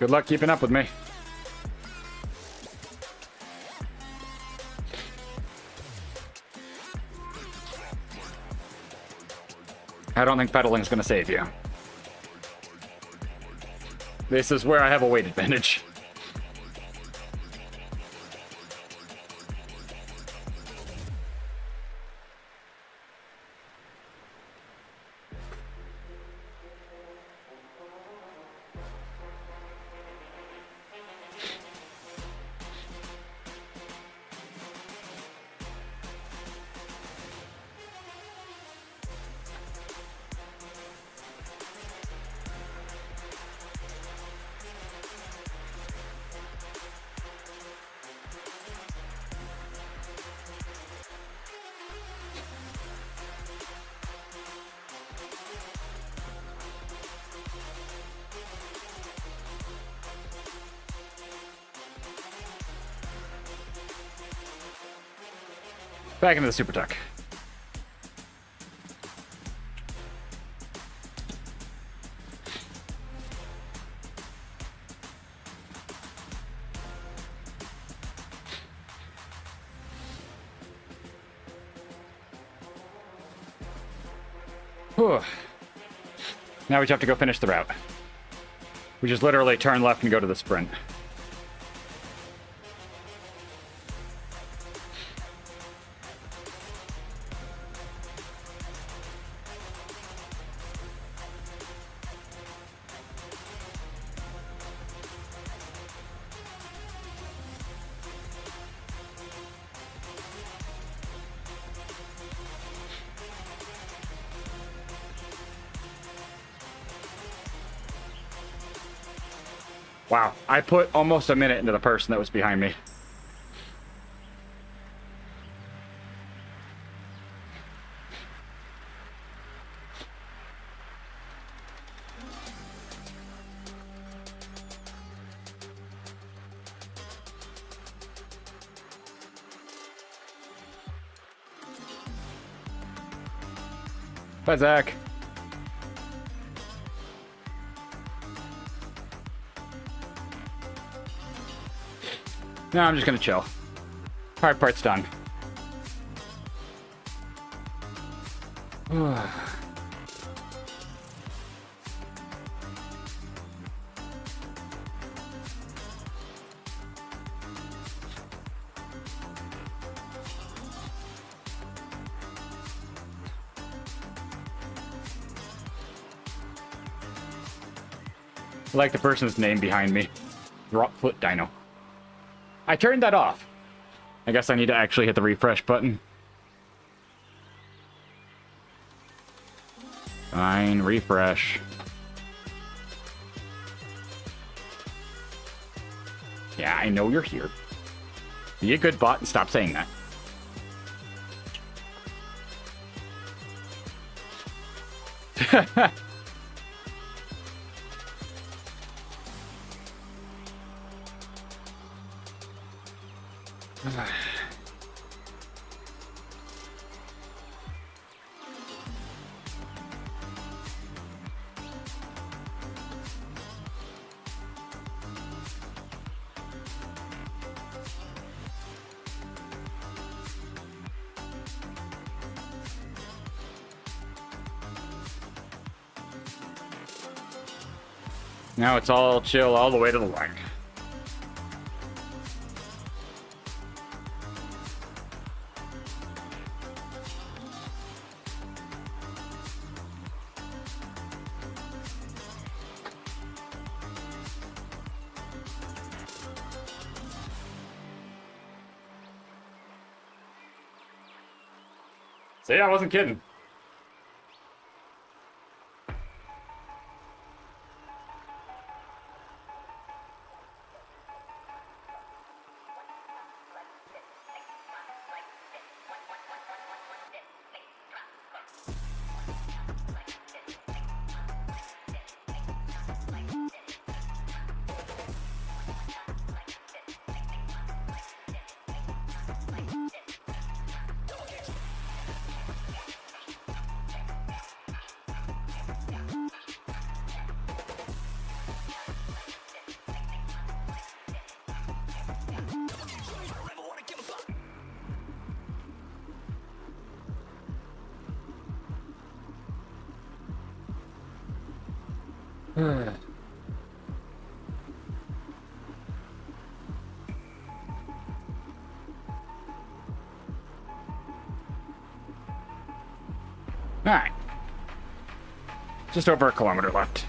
Good luck keeping up with me. I don't think pedaling's gonna save you. This is where I have a weight advantage. Back into the super tuck. Whew. Now we just have to go finish the route. We just literally turn left and go to the sprint. Wow, I put almost a minute into the person that was behind me. Bye, Zach. No, I'm just gonna chill. Hard part's done. I like the person's name behind me. Drop foot dino. I turned that off. I guess I need to actually hit the refresh button. Fine, refresh. Yeah, I know you're here. Be a good bot and stop saying that. Now it's all chill all the way to the line. See, I wasn't kidding. Alright. Just over a kilometer left.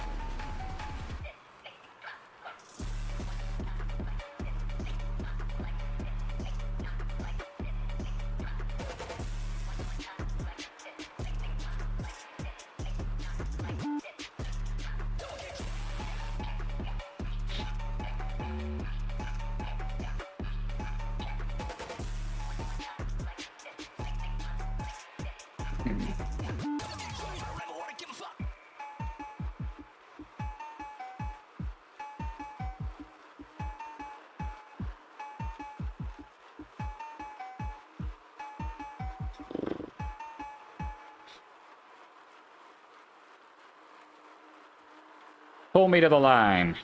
Pull me to the line.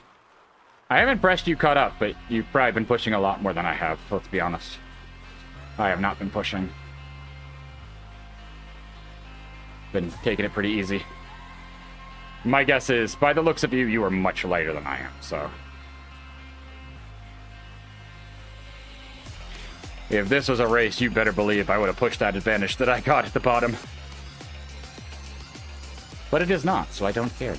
I haven't pressed you caught up, but you've probably been pushing a lot more than I have, let's be honest. I have not been pushing. Been taking it pretty easy. My guess is, by the looks of you, you are much lighter than I am, so... If this was a race, you better believe I would have pushed that advantage that I got at the bottom. But it is not, so I don't care.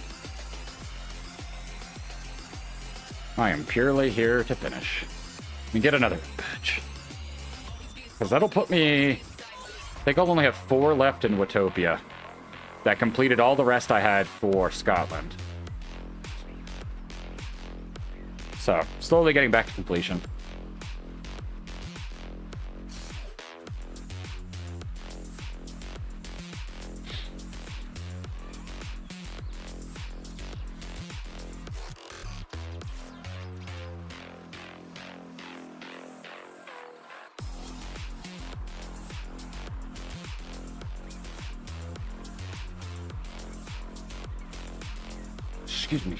I am purely here to finish. And get another badge. Because that'll put me... I think I'll only have 4 left in Watopia. That completed all the rest I had for Scotland. So, slowly getting back to completion. Excuse me.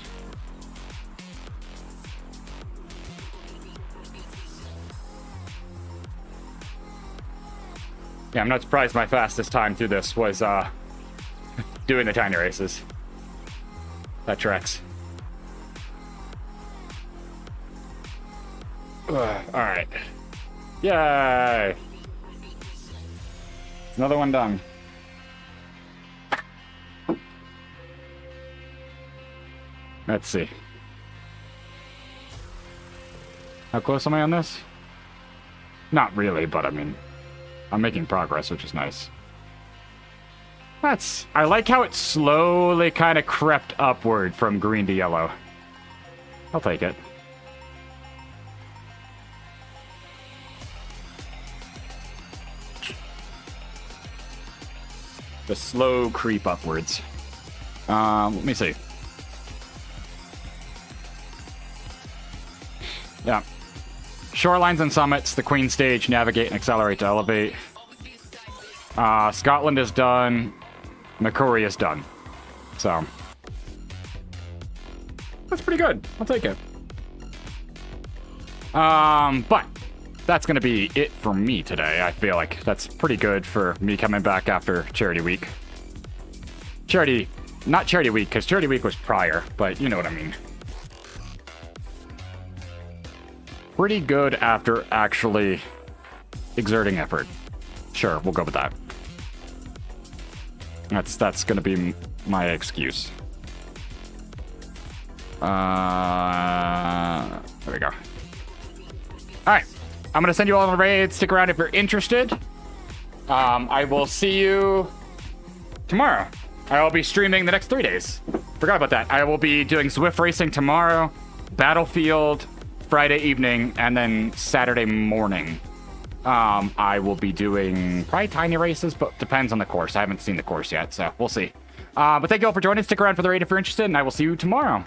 Yeah, I'm not surprised my fastest time through this was doing the tiny races. That tracks. Alright. Yay! Another one done. Let's see. How close am I on this? Not really, but I mean, I'm making progress, which is nice. I like how it slowly kind of crept upward from green to yellow. I'll take it. The slow creep upwards. Let me see. Yeah. Shorelines and summits, the Queen stage, navigate and accelerate to elevate. Scotland is done. Macquarie is done. So. That's pretty good. I'll take it. But that's going to be it for me today. I feel like that's pretty good for me coming back after Charity Week. Not Charity Week, because Charity Week was prior, but you know what I mean. Pretty good after actually exerting effort. Sure, we'll go with that. That's gonna be my excuse. There we go. Alright. I'm gonna send you all on the raid. Stick around if you're interested. I will see you tomorrow. I will be streaming the next 3 days. Forgot about that. I will be doing ZwiftRacing tomorrow, Battlefield Friday evening, and then Saturday morning. I will be doing probably tiny races, but depends on the course. I haven't seen the course yet, so we'll see. But thank you all for joining. Stick around for the raid if you're interested, and I will see you tomorrow.